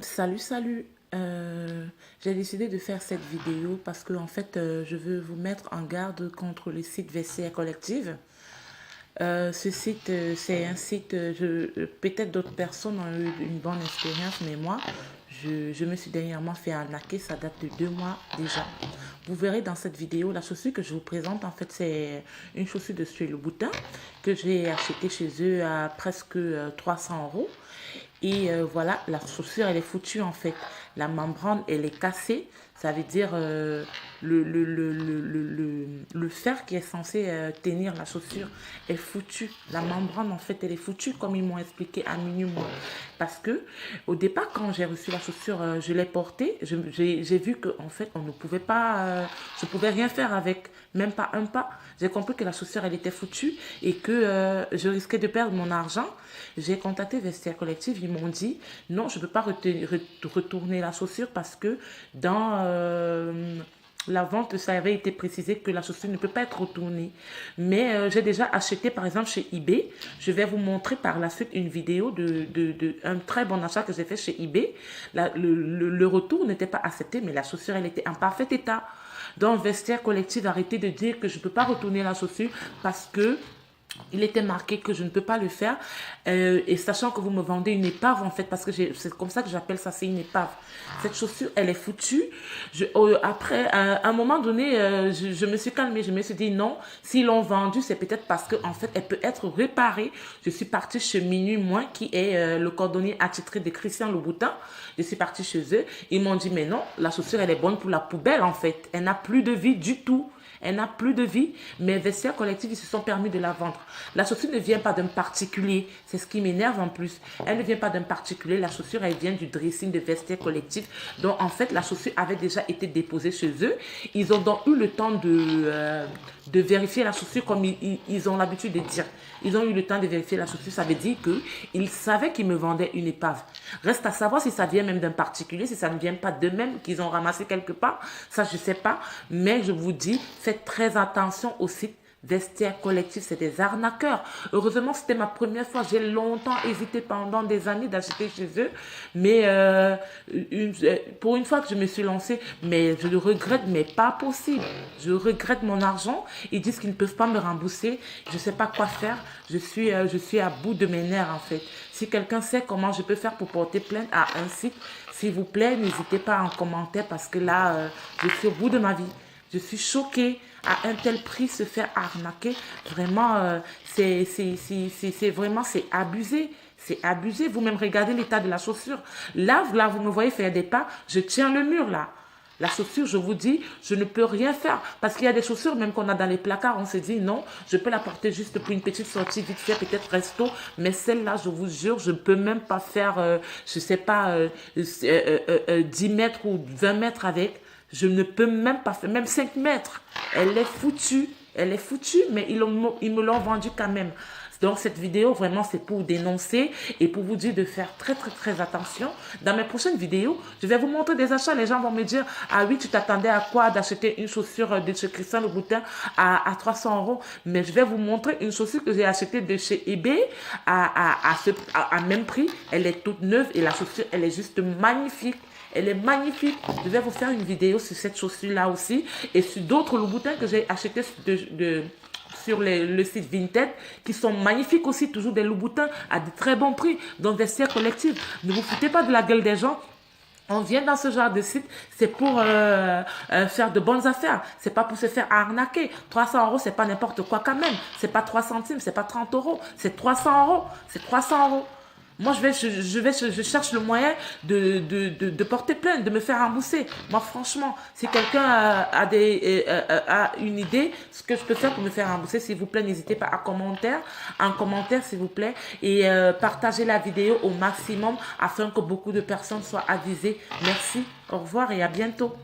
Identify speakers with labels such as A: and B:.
A: Salut, salut. J'ai décidé de faire cette vidéo parce que en fait, je veux vous mettre en garde contre le site Vestiaire Collective. Ce site, c'est un site, peut-être d'autres personnes ont eu une bonne expérience, mais moi, je me suis dernièrement fait arnaquer, ça date de 2 mois déjà. Vous verrez dans cette vidéo, la chaussure que je vous présente, en fait, c'est une chaussure de Suez Le Boutin que j'ai achetée chez eux à presque 300 euros. Et voilà, la chaussure, elle est foutue en fait. La membrane, elle est cassée. Ça veut dire le fer qui est censé tenir la chaussure est foutu. La membrane, en fait, elle est foutue, comme ils m'ont expliqué à minuit, moi. Parce que, au départ, quand j'ai reçu la chaussure, je l'ai portée. J'ai vu que, en fait, on ne pouvait pas. Je ne pouvais rien faire avec, même pas un pas. J'ai compris que la chaussure, elle était foutue et que je risquais de perdre mon argent. J'ai contacté Vestiaire Collective. Ils m'ont dit non, je ne peux pas retourner la chaussure parce que dans la vente, ça avait été précisé que la chaussure ne peut pas être retournée. Mais j'ai déjà acheté, par exemple, chez eBay. Je vais vous montrer par la suite une vidéo de un très bon achat que j'ai fait chez eBay. Le retour n'était pas accepté, mais la chaussure, elle était en parfait état. Donc, Vestiaire Collective, arrêtez de dire que je ne peux pas retourner la chaussure parce que il était marqué que je ne peux pas le faire. Et sachant que vous me vendez une épave, en fait, parce que c'est comme ça que j'appelle ça, c'est une épave. Cette chaussure, elle est foutue. Après, à un moment donné, je me suis calmée. Je me suis dit non, s'ils l'ont vendue, c'est peut-être parce qu'en fait, elle peut être réparée. Je suis partie chez Minuit Moins, qui est le cordonnier attitré de Christian Louboutin. Je suis partie chez eux. Ils m'ont dit, mais non, la chaussure, elle est bonne pour la poubelle, en fait. Elle n'a plus de vie du tout. Elle n'a plus de vie, mais Vestiaire Collective, ils se sont permis de la vendre. La chaussure ne vient pas d'un particulier, c'est ce qui m'énerve en plus. Elle ne vient pas d'un particulier, la chaussure, elle vient du dressing de Vestiaire Collective. Donc, en fait, la chaussure avait déjà été déposée chez eux. Ils ont donc eu le temps de vérifier la chaussure comme ils ont l'habitude de dire. Ils ont eu le temps de vérifier la chaussure, ça veut dire qu'ils savaient qu'ils me vendaient une épave. Reste à savoir si ça vient même d'un particulier, si ça ne vient pas d'eux-mêmes, qu'ils ont ramassé quelque part. Ça, je ne sais pas. Mais je vous dis, faites très attention au site Vestiaire Collectif, c'est des arnaqueurs. Heureusement, c'était ma première fois. J'ai longtemps hésité pendant des années d'acheter chez eux. Mais pour une fois que je me suis lancée, mais je le regrette, mais pas possible. Je regrette mon argent. Ils disent qu'ils ne peuvent pas me rembourser. Je ne sais pas quoi faire. Je suis à bout de mes nerfs, en fait. Si quelqu'un sait comment je peux faire pour porter plainte à un site, s'il vous plaît, n'hésitez pas en commentaire parce que là, je suis au bout de ma vie. Je suis choquée à un tel prix se faire arnaquer. Vraiment, c'est abusé. C'est abusé. Vous-même regardez l'état de la chaussure. Là, vous me voyez faire des pas. Je tiens le mur là. La chaussure, je vous dis, je ne peux rien faire. Parce qu'il y a des chaussures, même qu'on a dans les placards, on se dit non, je peux la porter juste pour une petite sortie vite fait, peut-être resto. Mais celle-là, je vous jure, je ne peux même pas faire, je ne sais pas, 10 mètres ou 20 mètres avec. Je ne peux même pas faire, même 5 mètres. Elle est foutue. Elle est foutue, mais ils me l'ont vendue quand même. Donc, cette vidéo, vraiment, c'est pour dénoncer et pour vous dire de faire très, très, très attention. Dans mes prochaines vidéos, je vais vous montrer des achats. Les gens vont me dire, ah oui, tu t'attendais à quoi d'acheter une chaussure de chez Christian Louboutin à 300 euros. Mais je vais vous montrer une chaussure que j'ai achetée de chez eBay à même prix. Elle est toute neuve et la chaussure, elle est juste magnifique. Elle est magnifique. Je vais vous faire une vidéo sur cette chaussure-là aussi et sur d'autres Louboutins que j'ai achetés sur le site Vinted qui sont magnifiques aussi, toujours des Louboutins à de très bons prix. Donc, Vestiaire Collective, ne vous foutez pas de la gueule des gens. On vient dans ce genre de site, c'est pour faire de bonnes affaires. C'est pas pour se faire arnaquer. 300 euros, c'est pas n'importe quoi quand même. C'est pas 3 centimes, c'est pas 30 euros. C'est 300 euros. C'est 300 euros. Moi, je cherche le moyen de porter plainte, de me faire rembourser. Moi, franchement, si quelqu'un a une idée, ce que je peux faire pour me faire rembourser, s'il vous plaît, n'hésitez pas en commentaire, s'il vous plaît, et partagez la vidéo au maximum afin que beaucoup de personnes soient avisées. Merci, au revoir et à bientôt.